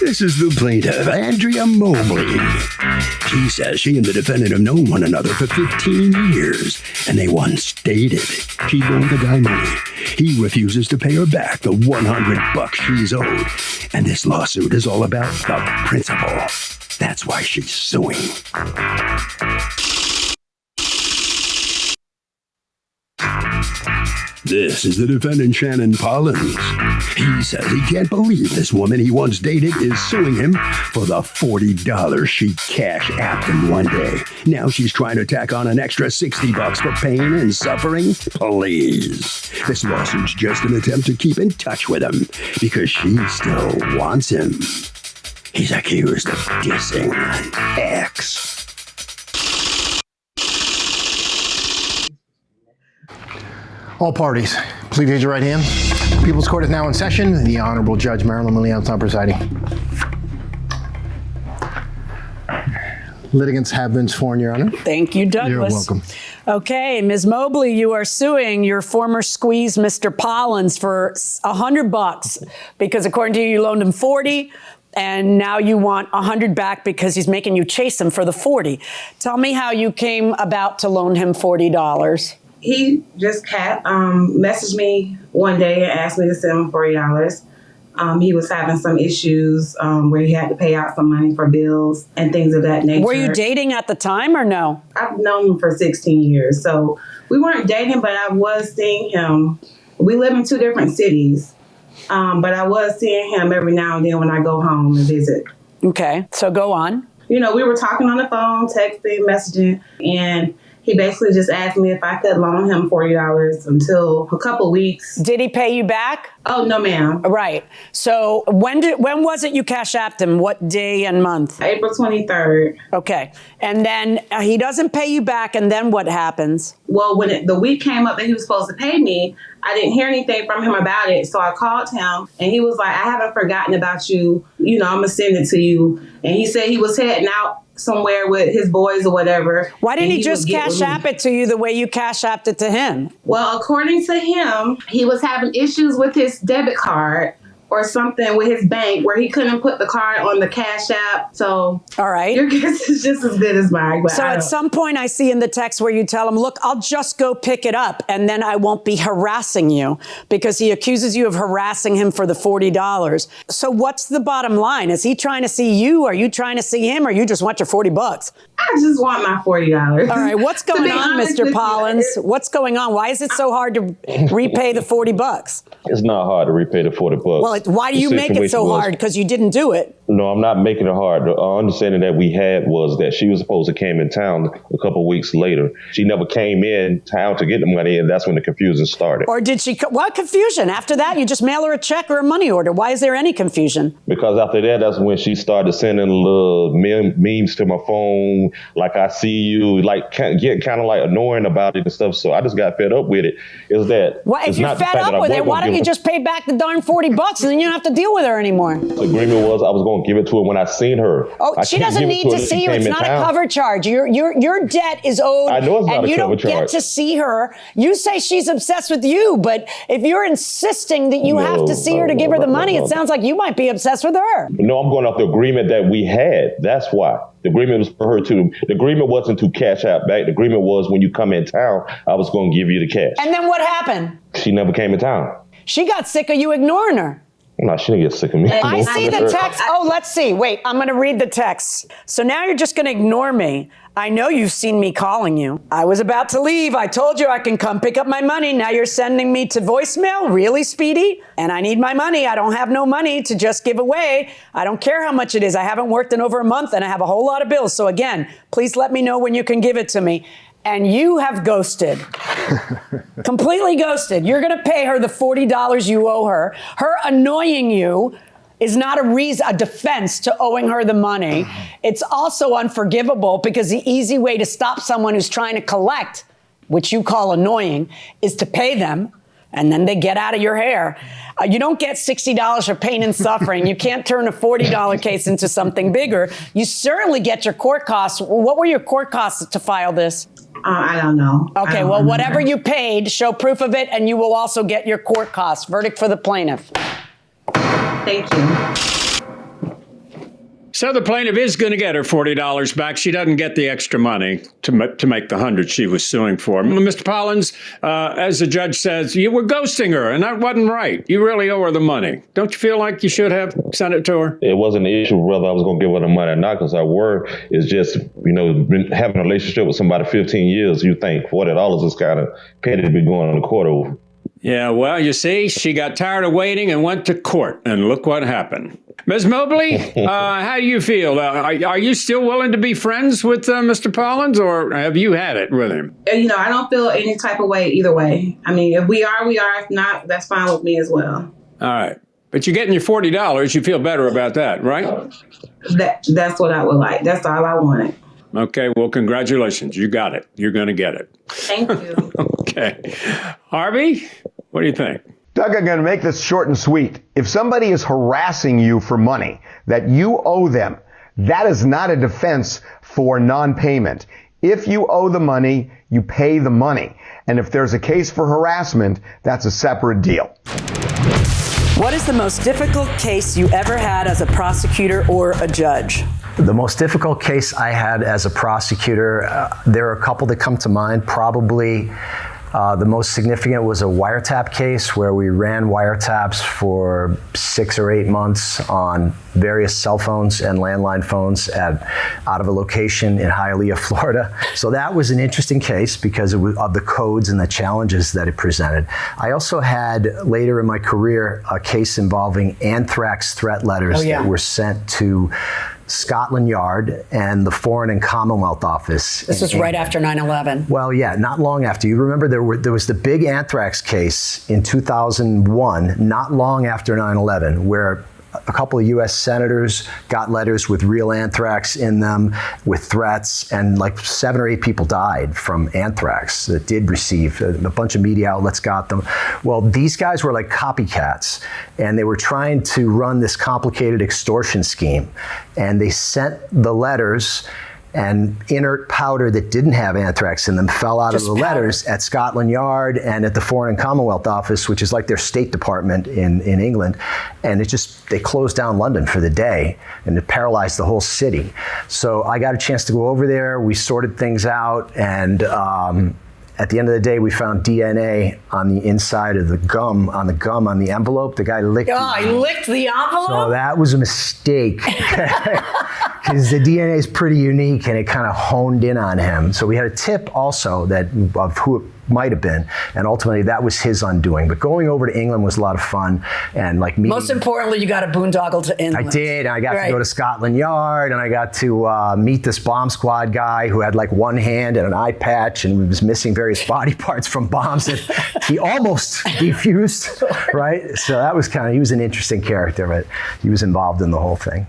This is the plaintiff, Andrea Mobley. She says she and the defendant have known one another for 15 years, and they once dated. She loaned the guy money. He refuses to pay her back the $100 she's owed. And this lawsuit is all about the principal. That's why she's suing. This is the defendant, Shannon Collins. He says he can't believe this woman he once dated is suing him for the $40 she cash-apped him one day. Now she's trying to tack on an extra $60 for pain and suffering? Please. This lawsuit's just an attempt to keep in touch with him because she still wants him. He's accused of dissing an ex. All parties, please raise your right hand. People's Court is now in session. The Honorable Judge Marilyn Leonson presiding. Litigants have been sworn, Your Honor. Thank you, Douglas. You're welcome. Okay, Ms. Mobley, you are suing your former squeeze, Mr. Collins, for $100 because according to you, you loaned him $40. And now you want $100 back because he's making you chase him for the $40. Tell me how you came about to loan him $40. He just messaged me one day and asked me to send him $40. He was having some issues where he had to pay out some money for bills and things of that nature. Were you dating at the time or no? I've known him for 16 years. So we weren't dating, but I was seeing him. We live in two different cities, but I was seeing him every now and then when I go home and visit. Okay, so go on. You know, we were talking on the phone, texting, messaging, and he basically just asked me if I could loan him $40 until a couple weeks. Did he pay you back? Oh, no, ma'am. Right. So when was it you cash-apped him? What day and month? April 23rd. Okay. And then he doesn't pay you back, and then what happens? Well, when the week came up that he was supposed to pay me, I didn't hear anything from him about it. So I called him, and he was like, I haven't forgotten about you. You know, I'm going to send it to you. And he said he was heading out somewhere with his boys or whatever. Why didn't he just cash app it to you the way you cash apped it to him? Well, according to him, he was having issues with his debit card or something with his bank where he couldn't put the card on the Cash App. So, all right, your guess is just as good as mine. But so at some point I see in the text where you tell him, look, I'll just go pick it up and then I won't be harassing you, because he accuses you of harassing him for the $40. So what's the bottom line? Is he trying to see you? Are you trying to see him? Or you just want your $40? I just want my $40. All right, what's going on, Mr. Collins? What's going on? Why is it so hard to repay the $40? It's not hard to repay the $40. Well, why do you make it so hard? Because you didn't do it. No, I'm not making it hard. The understanding that we had was that she was supposed to came in town a couple of weeks later. She never came in town to get the money, and that's when the confusion started. Or did she? What confusion? After that, you just mail her a check or a money order. Why is there any confusion? Because after that, that's when she started sending little memes to my phone, like I see you, like get kind of like annoying about it and stuff. So I just got fed up with it. Is that if you're fed up with it, why don't you just pay back the darn $40 and then you don't have to deal with her anymore? The agreement was I was going to give it to her when I seen her. Oh, she doesn't need to see you. It's not a cover charge. Your debt is owed. I know it's not a cover charge. And you don't get to see her. You say she's obsessed with you, but if you're insisting that you have to see her to give her the money, it sounds like you might be obsessed with her. No, I'm going off the agreement that we had. That's why. The agreement was for her to, the agreement wasn't to cash out back. The agreement was when you come in town, I was going to give you the cash. And then what happened? She never came in town. She got sick of you ignoring her. No, she didn't get sick of me. I see the text. Oh, let's see. Wait, I'm going to read the text. So now you're just going to ignore me. I know you've seen me calling you. I was about to leave. I told you I can come pick up my money. Now you're sending me to voicemail? Really, Speedy? And I need my money. I don't have no money to just give away. I don't care how much it is. I haven't worked in over a month and I have a whole lot of bills. So again, please let me know when you can give it to me. And you have ghosted. Completely ghosted. You're going to pay her the $40 you owe her. Her annoying you is not a defense to owing her the money. It's also unforgivable because the easy way to stop someone who's trying to collect, which you call annoying, is to pay them, and then they get out of your hair. You don't get $60 for pain and suffering. You can't turn a $40 case into something bigger. You certainly get your court costs. What were your court costs to file this? I don't know. Okay, well, whatever you paid, show proof of it, and you will also get your court costs. Verdict for the plaintiff. Thank you. So the plaintiff is going to get her $40 back. She doesn't get the extra money to make the 100 she was suing for. Mr. Pollins, as the judge says, you were ghosting her, and that wasn't right. You really owe her the money. Don't you feel like you should have sent it to her? It wasn't an issue whether I was going to give her the money or not, because our word is just, been having a relationship with somebody 15 years, you think $40 is kind of petty to be going to court over. Yeah, well, you see, she got tired of waiting and went to court, and look what happened. Ms. Mobley, how do you feel? Are you still willing to be friends with Mr. Pollins, or have you had it with him? I don't feel any type of way either way. I mean, if we are, we are. If not, that's fine with me as well. All right. But you're getting your $40. You feel better about that, right? That's what I would like. That's all I wanted. Okay, well, congratulations. You got it. You're going to get it. Thank you. Okay. Harvey, what do you think? Doug, I'm going to make this short and sweet. If somebody is harassing you for money that you owe them, that is not a defense for non-payment. If you owe the money, you pay the money. And if there's a case for harassment, that's a separate deal. What is the most difficult case you ever had as a prosecutor or a judge? The most difficult case I had as a prosecutor, there are a couple that come to mind. Probably the most significant was a wiretap case where we ran wiretaps for 6 or 8 months on various cell phones and landline phones out of a location in Hialeah, Florida. So that was an interesting case because of the codes and the challenges that it presented. I also had, later in my career, a case involving anthrax threat letters that were sent to Scotland Yard and the Foreign and Commonwealth Office. This was right after 9/11. Well, yeah, not long after. You remember there was the big anthrax case in 2001, not long after 9/11, where a couple of U.S. senators got letters with real anthrax in them, with threats, and like 7 or 8 people died from anthrax that did receive. A bunch of media outlets got them. Well, these guys were like copycats, and they were trying to run this complicated extortion scheme. And they sent the letters, and inert powder that didn't have anthrax in them fell out of the letters at Scotland Yard and at the Foreign and Commonwealth Office, which is like their State Department in England. And they closed down London for the day, and it paralyzed the whole city. So I got a chance to go over there. We sorted things out, and at the end of the day, we found DNA on the inside of the gum on the envelope. The guy licked he licked the envelope? So that was a mistake. Because the DNA is pretty unique, and it kind of honed in on him. So we had a tip also of who it might have been, and ultimately that was his undoing. But going over to England was a lot of fun, and most importantly, you got a boondoggle to England. I did. I got to go to Scotland Yard, and I got to meet this bomb squad guy who had like one hand and an eye patch, and was missing various body parts from bombs that he almost defused. Right. So that was he was an interesting character, but he was involved in the whole thing.